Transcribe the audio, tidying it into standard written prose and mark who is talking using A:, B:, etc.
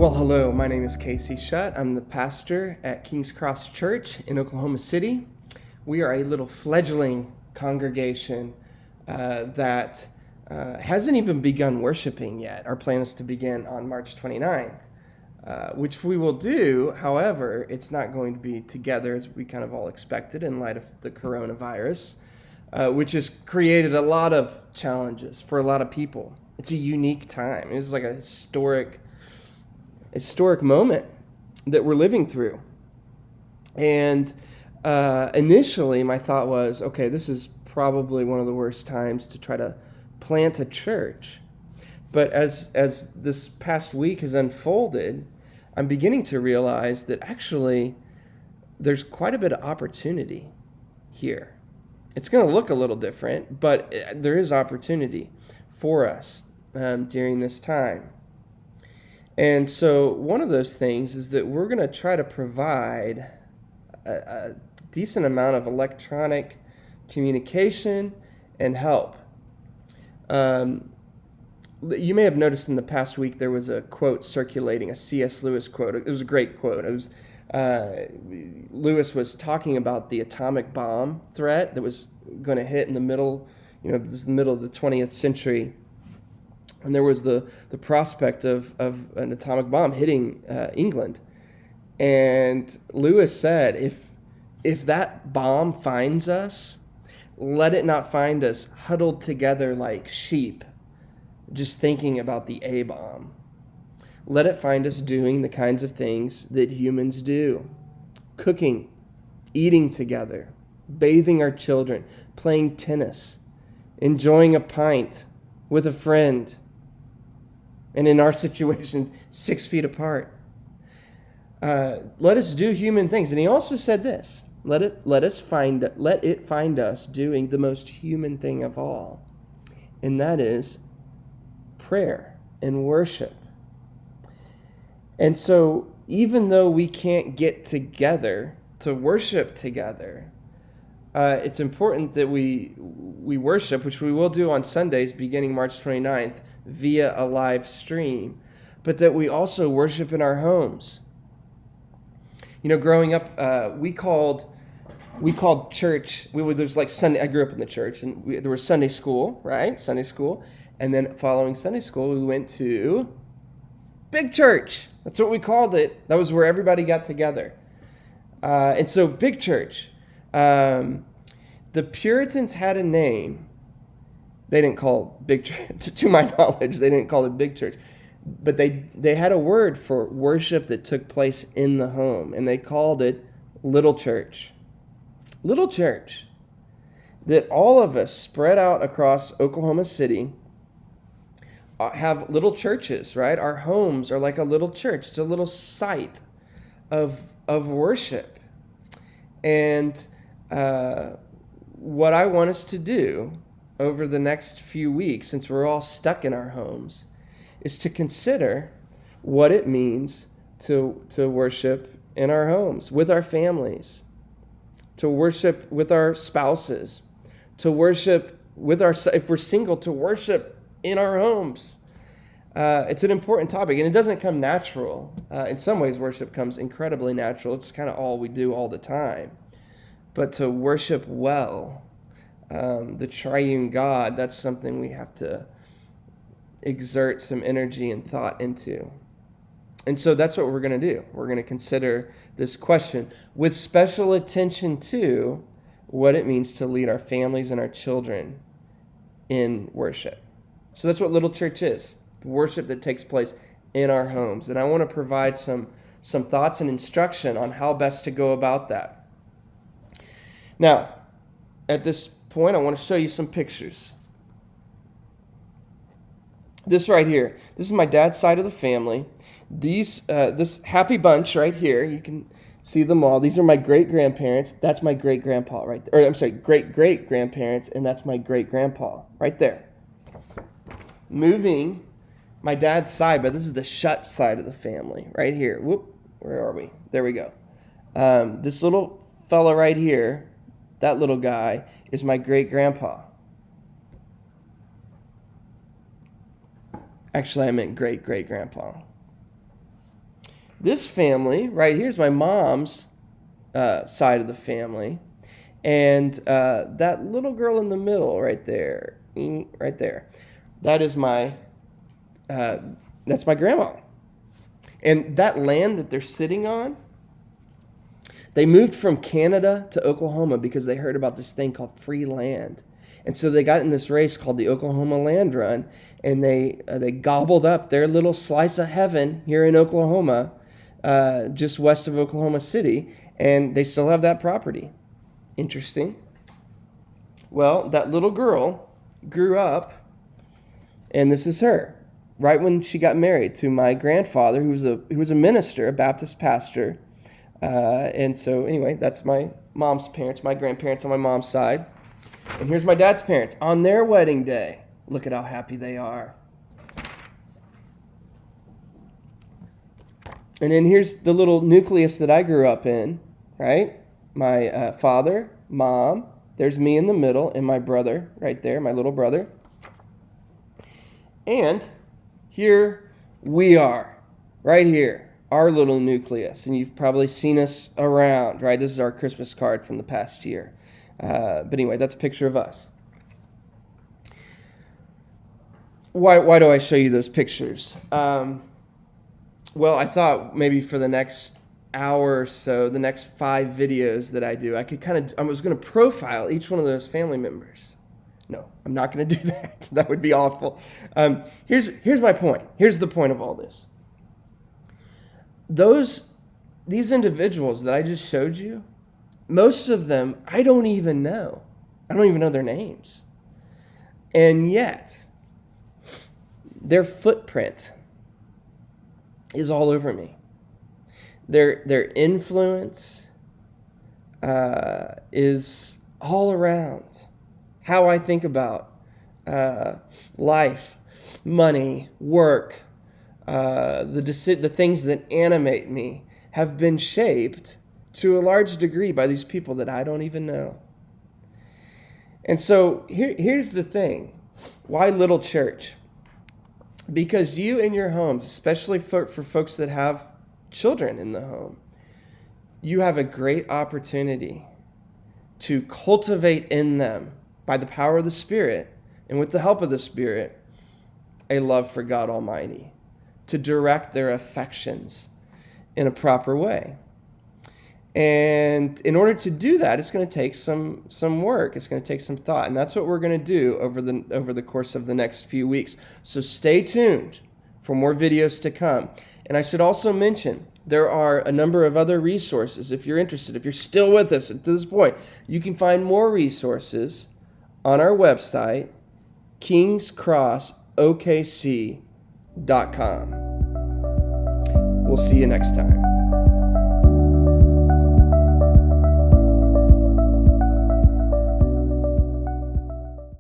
A: Well, hello, my name is Casey Shutt. I'm the pastor at King's Cross Church in Oklahoma City. We are a little fledgling congregation that hasn't even begun worshiping yet. Our plan is to begin on March 29th, which we will do. However, it's not going to be together as we kind of all expected in light of the coronavirus, which has created a lot of challenges for a lot of people. It's a unique time. This is like a historic moment that we're living through. And initially my thought was, okay, this is probably one of the worst times to try to plant a church. But as this past week has unfolded, I'm beginning to realize that actually there's quite a bit of opportunity here. It's going to look a little different, but there is opportunity for us during this time. And so one of those things is that we're going to try to provide a decent amount of electronic communication and help. You may have noticed in the past week there was a quote circulating, a C.S. Lewis quote. It was a great quote. It was Lewis was talking about the atomic bomb threat that was going to hit in the middle, this is the middle of the 20th century. And there was the prospect of an atomic bomb hitting England. And Lewis said, if that bomb finds us, let it not find us huddled together like sheep, just thinking about the A-bomb. Let it find us doing the kinds of things that humans do. Cooking, eating together, bathing our children, playing tennis, enjoying a pint with a friend, and in our situation, 6 feet apart. Let us do human things. And he also said this, let it find us doing the most human thing of all, and that is prayer and worship. And so even though we can't get together to worship together, it's important that we worship, which we will do on Sundays beginning March 29th via a live stream, but that we also worship in our homes. Growing up, we called church. There's like Sunday. I grew up in the church, and there was Sunday school, right? Sunday school, and then following Sunday school, we went to big church. That's what we called it. That was where everybody got together, and so big church. The Puritans had a name. They didn't call big church, to my knowledge, they didn't call it big church. But they had a word for worship that took place in the home, and they called it little church. Little church. That all of us spread out across Oklahoma City have little churches, right? Our homes are like a little church. It's a little site of worship. And what I want us to do over the next few weeks, since we're all stuck in our homes, is to consider what it means to worship in our homes, with our families, to worship with our spouses, to worship with if we're single, to worship in our homes. It's an important topic, and it doesn't come natural. In some ways, worship comes incredibly natural. It's kind of all we do all the time. But to worship well, the triune God, that's something we have to exert some energy and thought into. And so that's what we're going to do. We're going to consider this question with special attention to what it means to lead our families and our children in worship. So that's what Little Church is, the worship that takes place in our homes. And I want to provide some thoughts and instruction on how best to go about that. Now, at this point, I want to show you some pictures. This right here, this is my dad's side of the family. This happy bunch right here, you can see them all. These are my great-grandparents. That's my great-grandpa right there. Or I'm sorry, great-great-grandparents, and that's my great-grandpa right there. Moving my dad's side, but this is the Shutt side of the family right here. Whoop, where are we? There we go. This little fella right here, that little guy, is my great-grandpa. Actually, I meant great-great-grandpa. this family right here is my mom's side of the family. And that little girl in the middle right there, that is that's my grandma. And that land that they're sitting on, they moved from Canada to Oklahoma because they heard about this thing called free land. And so they got in this race called the Oklahoma Land Run, and they gobbled up their little slice of heaven here in Oklahoma, just west of Oklahoma City, and they still have that property. Interesting. Well, that little girl grew up, and this is her, right when she got married to my grandfather, who was a minister, a Baptist pastor. And so anyway, that's my mom's parents, my grandparents on my mom's side. And here's my dad's parents on their wedding day. Look at how happy they are. And then here's the little nucleus that I grew up in, right? My father, mom, there's me in the middle, and my brother right there, my little brother. And here we are, right here, our little nucleus. And you've probably seen us around, right? This is our Christmas card from the past year. But anyway, that's a picture of us. Why do I show you those pictures? Well, I thought maybe for the next hour or so, the next 5 videos that I do, I was going to profile each one of those family members. No, I'm not going to do that. That would be awful. Here's my point. Here's the point of all this. These individuals that I just showed you, most of them I don't even know. I don't even know their names. And yet, their footprint is all over me. Their influence is all around how I think about life, money, work. The things that animate me have been shaped to a large degree by these people that I don't even know. And so here's the thing. Why little church? Because you in your homes, especially for folks that have children in the home, you have a great opportunity to cultivate in them, by the power of the Spirit and with the help of the Spirit, a love for God Almighty, to direct their affections in a proper way. And in order to do that, it's going to take some work. It's going to take some thought. And that's what we're going to do over the course of the next few weeks. So stay tuned for more videos to come. And I should also mention, there are a number of other resources. If you're interested, if you're still with us at this point, you can find more resources on our website, kingscrossokc.com. We'll see you next time.